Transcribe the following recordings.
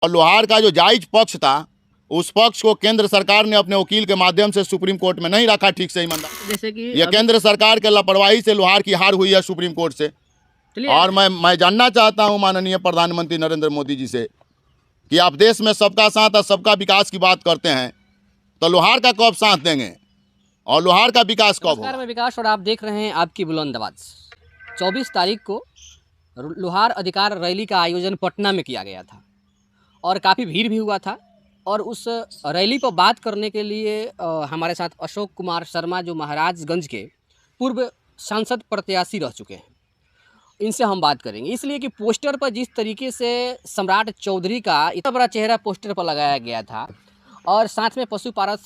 और लोहार का जो जायज पक्ष था उस पक्ष को केंद्र सरकार ने अपने वकील के माध्यम से सुप्रीम कोर्ट में नहीं रखा ठीक से ईमानदार। जैसे कि ये केंद्र सरकार के लापरवाही से लोहार की हार हुई है सुप्रीम कोर्ट से। और मैं जानना चाहता हूं माननीय प्रधानमंत्री नरेंद्र मोदी जी से कि आप देश में सबका साथ और सबका विकास की बात करते हैं, तो लोहार का कब साथ देंगे और लोहार का विकास कब होगा? में विकास और आप देख रहे हैं आपकी बुलंद आवाज। 24 तारीख को लोहार अधिकार रैली का आयोजन पटना में किया गया था और काफ़ी भीड़ भी हुआ था। और उस रैली पर बात करने के लिए हमारे साथ अशोक कुमार शर्मा जो महाराजगंज के पूर्व सांसद प्रत्याशी रह चुके हैं, इनसे हम बात करेंगे। इसलिए कि पोस्टर पर जिस तरीके से सम्राट चौधरी का इतना बड़ा चेहरा पोस्टर पर लगाया गया था और साथ में पशुपालन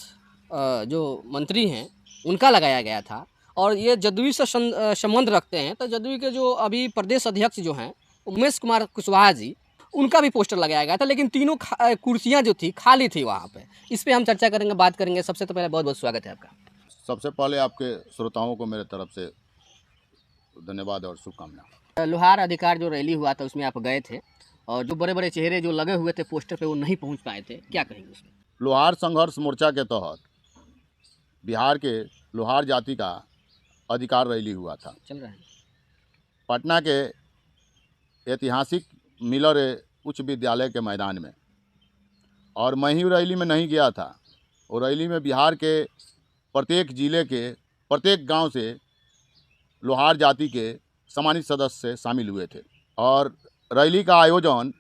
जो मंत्री हैं उनका लगाया गया था, और ये जदयू से संबंध रखते हैं, तो जदयू के जो अभी प्रदेश अध्यक्ष जो हैं उमेश कुमार कुशवाहा जी, उनका भी पोस्टर लगाया गया था, लेकिन तीनों कुर्सियां जो थी खाली थी वहाँ पे। इस पर हम चर्चा करेंगे, बात करेंगे। सबसे तो पहले बहुत बहुत स्वागत है आपका। सबसे पहले आपके श्रोताओं को मेरे तरफ से धन्यवाद और शुभकामनाएं। लोहार अधिकार जो रैली हुआ था उसमें आप गए थे और जो बड़े बड़े चेहरे जो लगे हुए थे पोस्टर पे वो नहीं पहुंच पाए थे, क्या कहेंगे उसमें? लोहार संघर्ष मोर्चा के तहत बिहार के लोहार जाति का अधिकार रैली हुआ था। चल रहा है पटना के ऐतिहासिक मिलर उच्च विद्यालय के मैदान में, और मैं ही रैली में नहीं गया था। और रैली में बिहार के प्रत्येक जिले के प्रत्येक गांव से लोहार जाति के सम्मानित सदस्य शामिल हुए थे। और रैली का आयोजन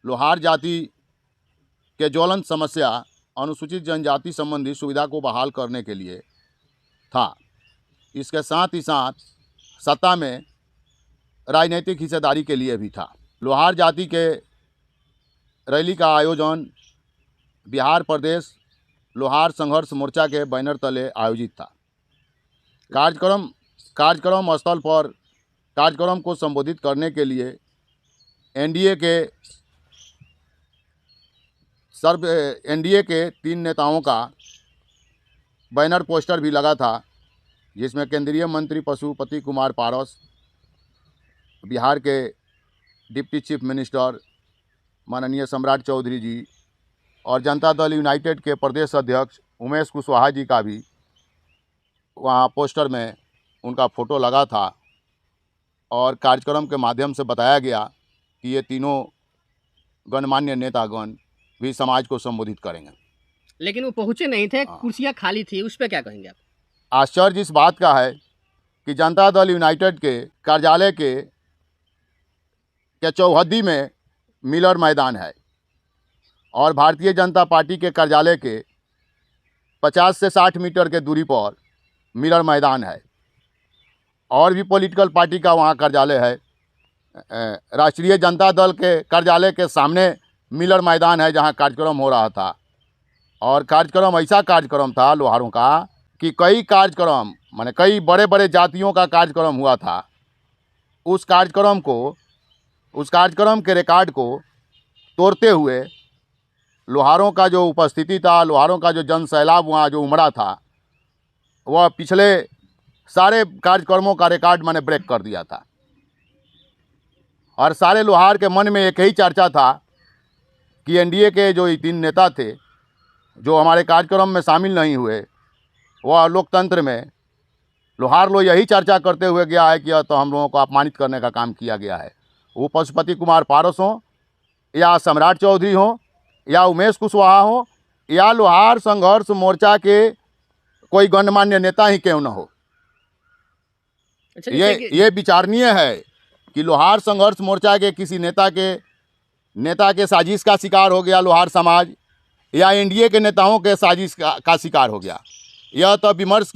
लोहार जाति के ज्वलंत समस्या अनुसूचित जनजाति संबंधी सुविधा को बहाल करने के लिए था। इसके साथ ही साथ सत्ता में राजनीतिक हिस्सेदारी के लिए भी था। लोहार जाति के रैली का आयोजन बिहार प्रदेश लोहार संघर्ष मोर्चा के बैनर तले आयोजित था। कार्यक्रम स्थल पर कार्यक्रम को संबोधित करने के लिए एनडीए के 3 नेताओं का बैनर पोस्टर भी लगा था, जिसमें केंद्रीय मंत्री पशुपति कुमार पारस, बिहार के डिप्टी चीफ मिनिस्टर माननीय सम्राट चौधरी जी और जनता दल यूनाइटेड के प्रदेश अध्यक्ष उमेश कुशवाहा जी का भी वहाँ पोस्टर में उनका फ़ोटो लगा था। और कार्यक्रम के माध्यम से बताया गया कि ये तीनों गणमान्य नेतागण भी समाज को संबोधित करेंगे, लेकिन वो पहुँचे नहीं थे, कुर्सियाँ खाली थी। उस पर क्या कहेंगे आप? आश्चर्य इस बात का है कि जनता दल यूनाइटेड के कार्यालय के चौहद्दी में मिलर मैदान है और भारतीय जनता पार्टी के कार्यालय के 50 से 60 मीटर के दूरी पर मिलर मैदान है। और भी पॉलिटिकल पार्टी का वहाँ कार्यालय है। राष्ट्रीय जनता दल के कार्यालय के सामने मिलर मैदान है जहाँ कार्यक्रम हो रहा था। और कार्यक्रम ऐसा कार्यक्रम था लोहारों का कि कई कार्यक्रम माने कई बड़े बड़े जातियों का कार्यक्रम हुआ था। उस कार्यक्रम के रिकॉर्ड को तोड़ते हुए लोहारों का जो उपस्थिति था, लोहारों का जो जन सैलाब वहाँ जो उमड़ा था, वह पिछले सारे कार्यक्रमों का रिकॉर्ड मैंने ब्रेक कर दिया था। और सारे लोहार के मन में एक ही चर्चा था कि एनडीए के जो 3 नेता थे जो हमारे कार्यक्रम में शामिल नहीं हुए, वह लोकतंत्र में लोहार लोग यही चर्चा करते हुए गया है कि तो हम लोगों को अपमानित करने का काम किया गया है। वो पशुपति कुमार पारस हों या सम्राट चौधरी हों या उमेश कुशवाहा हों या लोहार संघर्ष मोर्चा के कोई गणमान्य नेता ही क्यों न हो। अच्छा, ये विचारणीय है कि लोहार संघर्ष मोर्चा के किसी नेता के साजिश का शिकार हो गया लोहार समाज, या एनडीए के नेताओं के साजिश का शिकार हो गया। यह तो विमर्श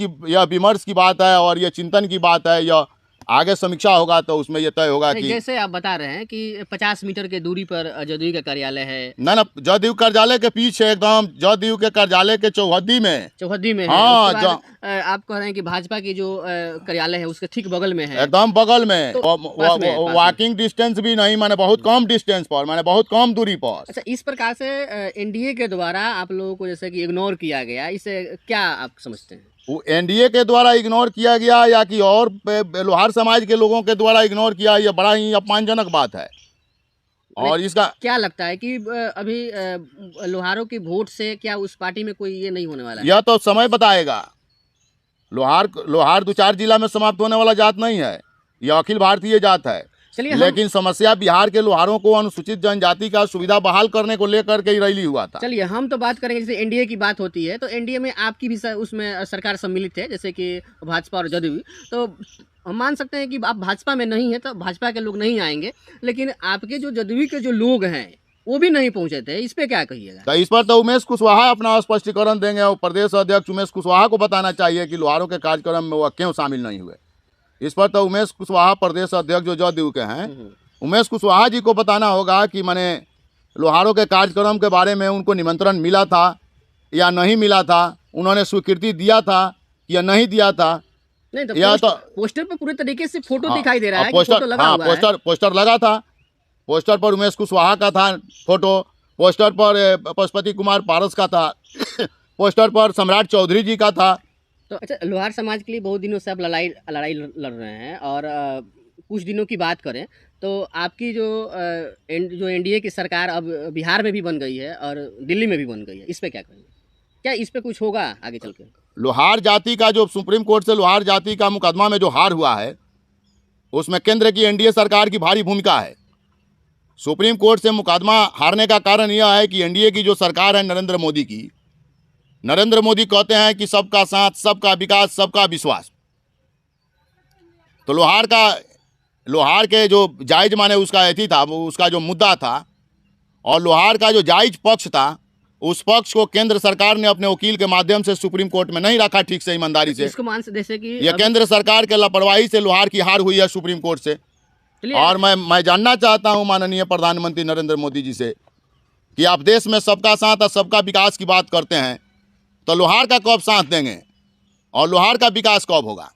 की बात है और यह चिंतन की बात है। यह आगे समीक्षा होगा तो उसमें यह तय होगा कि जैसे आप बता रहे हैं कि 50 मीटर के दूरी पर जदयू का कार्यालय है। ना जदयू कार्यालय के पीछे एकदम जदयू के कार्यालय के चौहद्दी में हाँ, आप कह रहे हैं कि भाजपा की जो कार्यालय है उसके ठीक बगल में है, एकदम बगल में। तो वॉकिंग डिस्टेंस भी नहीं, माने बहुत कम डिस्टेंस पर, माने बहुत कम दूरी पर। अच्छा, इस प्रकार से एनडीए के द्वारा आप लोगों को जैसे कि इग्नोर किया गया, इसे क्या आप समझते हैं? वो एनडीए के द्वारा इग्नोर किया गया या कि और लोहार समाज के लोगों के द्वारा इग्नोर किया, यह बड़ा ही अपमानजनक बात है। और इसका क्या लगता है कि अभी लोहारों की वोट से क्या उस पार्टी में कोई ये नहीं होने वाला है? यह तो समय बताएगा। लोहार 2-4 जिला में समाप्त होने वाला जात नहीं है, यह अखिल भारतीय जात है। चलिए लेकिन समस्या बिहार के लोहारों को अनुसूचित जनजाति का सुविधा बहाल करने को लेकर के ही रैली हुआ था। चलिए हम तो बात करेंगे, जैसे एनडीए की बात होती है तो एनडीए में आपकी भी उसमें सरकार सम्मिलित है, जैसे कि भाजपा और जदयू। तो हम मान सकते हैं कि आप भाजपा में नहीं है तो भाजपा के लोग नहीं आएंगे, लेकिन आपके जो जदयू के जो लोग हैं वो भी नहीं पहुंचे थे, इस पे क्या कहिएगा? तो इस पर तो उमेश कुशवाहा अपना स्पष्टीकरण देंगे और प्रदेश अध्यक्ष उमेश कुशवाहा को बताना चाहिए कि लोहारों के कार्यक्रम में वह क्यों शामिल नहीं हुए। इस पर तो उमेश कुशवाहा प्रदेश अध्यक्ष जो जदयू के हैं, उमेश कुशवाहा जी को बताना होगा कि मैंने लोहारों के कार्यक्रम के बारे में उनको निमंत्रण मिला था या नहीं मिला था, उन्होंने स्वीकृति दिया था या नहीं दिया था। नहीं तो या तो पोस्टर पे पूरे तरीके से फोटो हाँ, दिखाई दे रहा है कि पोस्टर, फोटो लगा हुआ है। पोस्टर लगा था। पोस्टर पर उमेश कुशवाहा का था फोटो, पोस्टर पर पशुपति कुमार पारस का था, पोस्टर पर सम्राट चौधरी जी का था। तो अच्छा, लोहार समाज के लिए बहुत दिनों से आप लड़ाई लड़ रहे हैं, और कुछ दिनों की बात करें तो आपकी जो एनडीए की सरकार अब बिहार में भी बन गई है और दिल्ली में भी बन गई है, इस पे क्या कहेंगे? क्या इस पे कुछ होगा आगे चल के? लोहार जाति का जो सुप्रीम कोर्ट से लोहार जाति का मुकदमा में जो हार हुआ है, उसमें केंद्र की एनडीए सरकार की भारी भूमिका है। सुप्रीम कोर्ट से मुकदमा हारने का कारण यह है कि एनडीए की जो सरकार है नरेंद्र मोदी की, नरेंद्र मोदी कहते हैं कि सबका साथ, सबका विकास, सबका विश्वास। तो लोहार के जो जायज माने उसका एथी था, वो उसका जो मुद्दा था, और लोहार का जो जायज पक्ष था, उस पक्ष को केंद्र सरकार ने अपने वकील के माध्यम से सुप्रीम कोर्ट में नहीं रखा ठीक से, ईमानदारी से। इसको मान से जैसे कि यह केंद्र सरकार के लापरवाही से लोहार की हार हुई है सुप्रीम कोर्ट से। और मैं जानना चाहता हूं माननीय प्रधानमंत्री नरेंद्र मोदी जी से कि आप देश में सबका साथ और सबका विकास की बात करते हैं, तो लोहार का कब साथ देंगे और लोहार का विकास कब होगा?